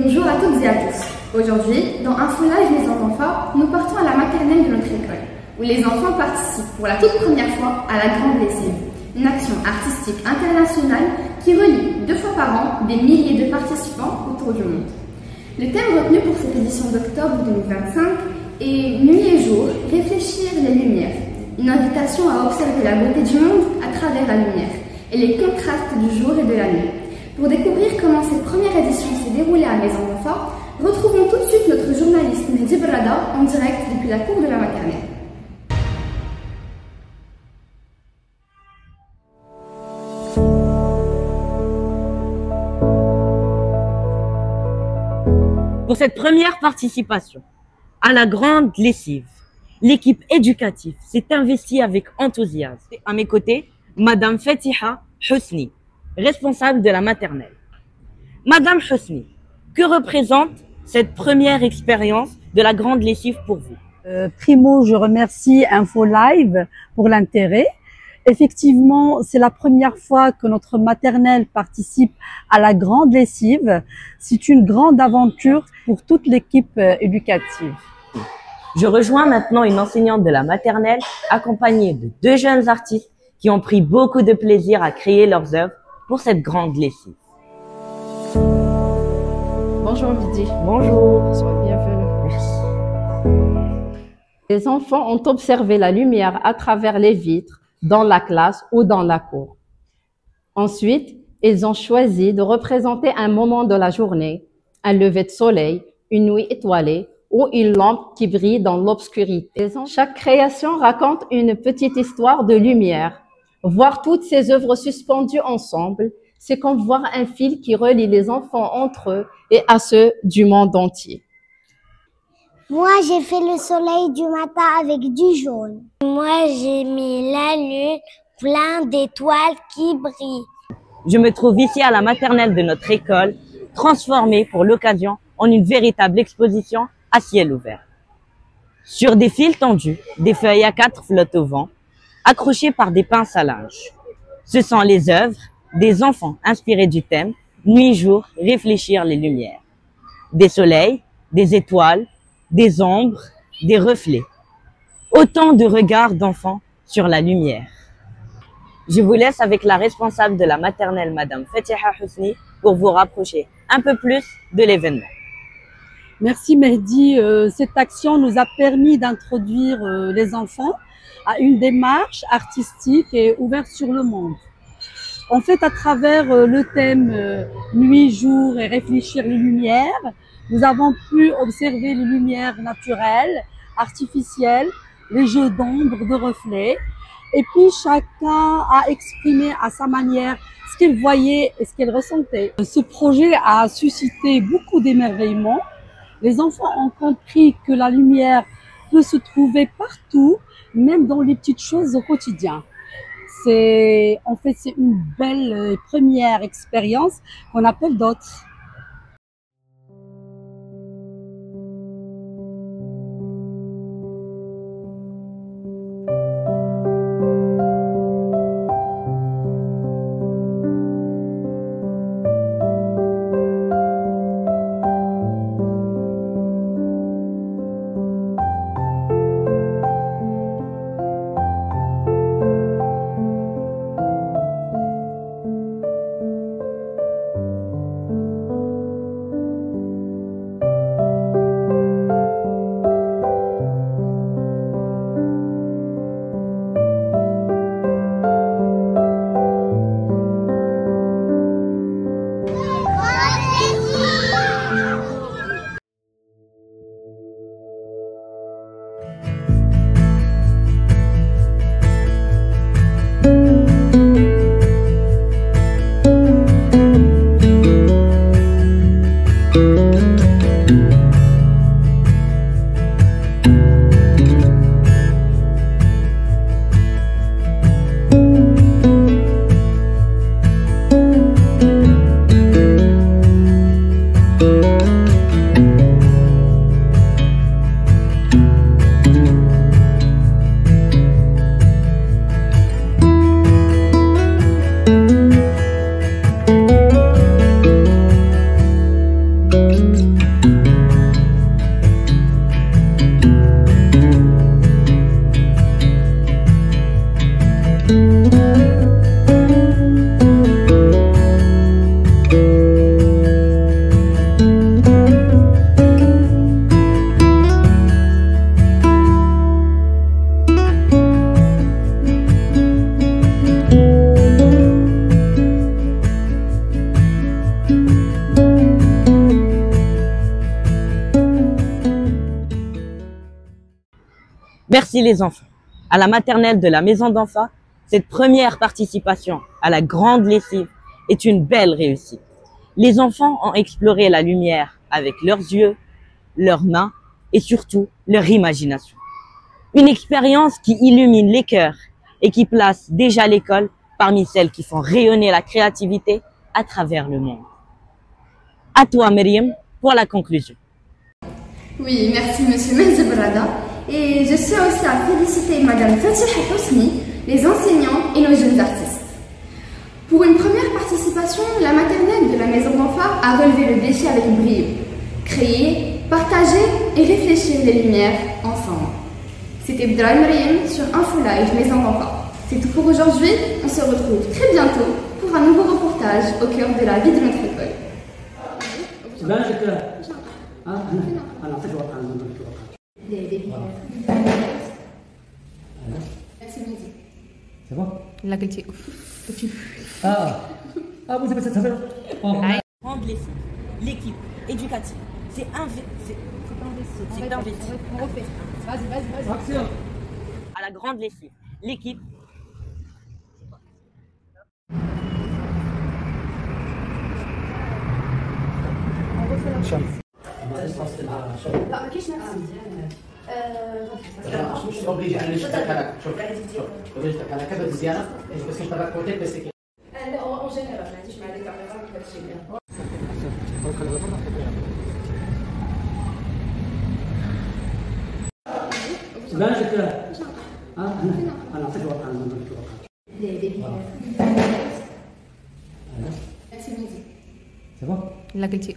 Bonjour à toutes et à tous. Aujourd'hui, dans Info Live Les Enfants Forts, nous partons à la maternelle de notre école, où les enfants participent pour la toute première fois à la Grande Lessive, une action artistique internationale qui relie 2 fois par an des milliers de participants autour du monde. Le thème retenu pour cette édition d'octobre 2025 est Nuit et jour, réfléchir les lumières. Une invitation à observer la beauté du monde à travers la lumière et les contrastes du jour et de la nuit. Pour découvrir comment cette première édition s'est déroulée à Maison d'Enfants, retrouvons tout de suite notre journaliste Mehdi Brada en direct depuis la cour de la maternelle. Pour cette première participation à la Grande Lessive, l'équipe éducative s'est investie avec enthousiasme. À mes côtés, Madame Fatiha Husni, responsable de la maternelle. Madame Husni, que représente cette première expérience de la Grande Lessive pour vous? Primo, je remercie Info Live pour l'intérêt. Effectivement, c'est la première fois que notre maternelle participe à la Grande Lessive. C'est une grande aventure pour toute l'équipe éducative. Je rejoins maintenant une enseignante de la maternelle accompagnée de 2 jeunes artistes qui ont pris beaucoup de plaisir à créer leurs œuvres pour cette Grande Lessive. Bonjour Vidi. Bonjour. Sois bienvenue. Merci. Les enfants ont observé la lumière à travers les vitres, dans la classe ou dans la cour. Ensuite, ils ont choisi de représenter un moment de la journée, un lever de soleil, une nuit étoilée ou une lampe qui brille dans l'obscurité. Chaque création raconte une petite histoire de lumière. Voir toutes ces œuvres suspendues ensemble, c'est comme voir un fil qui relie les enfants entre eux et à ceux du monde entier. Moi, j'ai fait le soleil du matin avec du jaune. Moi, j'ai mis la lune plein d'étoiles qui brillent. Je me trouve ici à la maternelle de notre école, transformée pour l'occasion en une véritable exposition à ciel ouvert. Sur des fils tendus, des feuilles A4 flottent au vent, accrochées par des pinces à linge. Ce sont les œuvres des enfants inspirés du thème « Nuit-jour, réfléchir les lumières ». Des soleils, des étoiles, des ombres, des reflets. Autant de regards d'enfants sur la lumière. Je vous laisse avec la responsable de la maternelle, Madame Fatiha Husni, pour vous rapprocher un peu plus de l'événement. Merci Mehdi. Cette action nous a permis d'introduire les enfants à une démarche artistique et ouverte sur le monde. En fait, à travers le thème nuit, jour et réfléchir les lumières, nous avons pu observer les lumières naturelles, artificielles, les jeux d'ombre, de reflets. Et puis, chacun a exprimé à sa manière ce qu'il voyait et ce qu'il ressentait. Ce projet a suscité beaucoup d'émerveillement. Les enfants ont compris que la lumière peut se trouver partout, même dans les petites choses au quotidien. C'est une belle première expérience qu'on appelle d'autres. Merci les enfants. À la maternelle de la Maison d'Enfa, cette première participation à la grande lessive est une belle réussite. Les enfants ont exploré la lumière avec leurs yeux, leurs mains et surtout leur imagination. Une expérience qui illumine les cœurs et qui place déjà l'école parmi celles qui font rayonner la créativité à travers le monde. À toi, Myriam, pour la conclusion. Oui, merci Monsieur Menzebrada. Et je tiens aussi à féliciter Madame Fatiha Hosni, les enseignants et nos jeunes artistes. Pour une première participation, la maternelle de la Maison d'Enfa a relevé le défi avec brio. Créer, partager et réfléchir les lumières ensemble. C'était Bdra Myriam sur Info Live Maison d'Enfa. C'est tout pour aujourd'hui. On se retrouve très bientôt pour un nouveau reportage au cœur de la vie de notre école. C'est bon? لا قلتي vous avez ça fait. Rendre les filles, l'équipe éducative, c'est investi. Action. À la grande lessive, l'équipe. لا ما كاينش نفس مش اوبليجي انا نشتغل هكا شوف نشتغل هكا كذا مزيانه بس كنت باك كوتي بس كي لا اون جينيرال ما عنديش مع ديك الكاميرا هادشي بيان بالك انا نعطيك واقع لا قلتي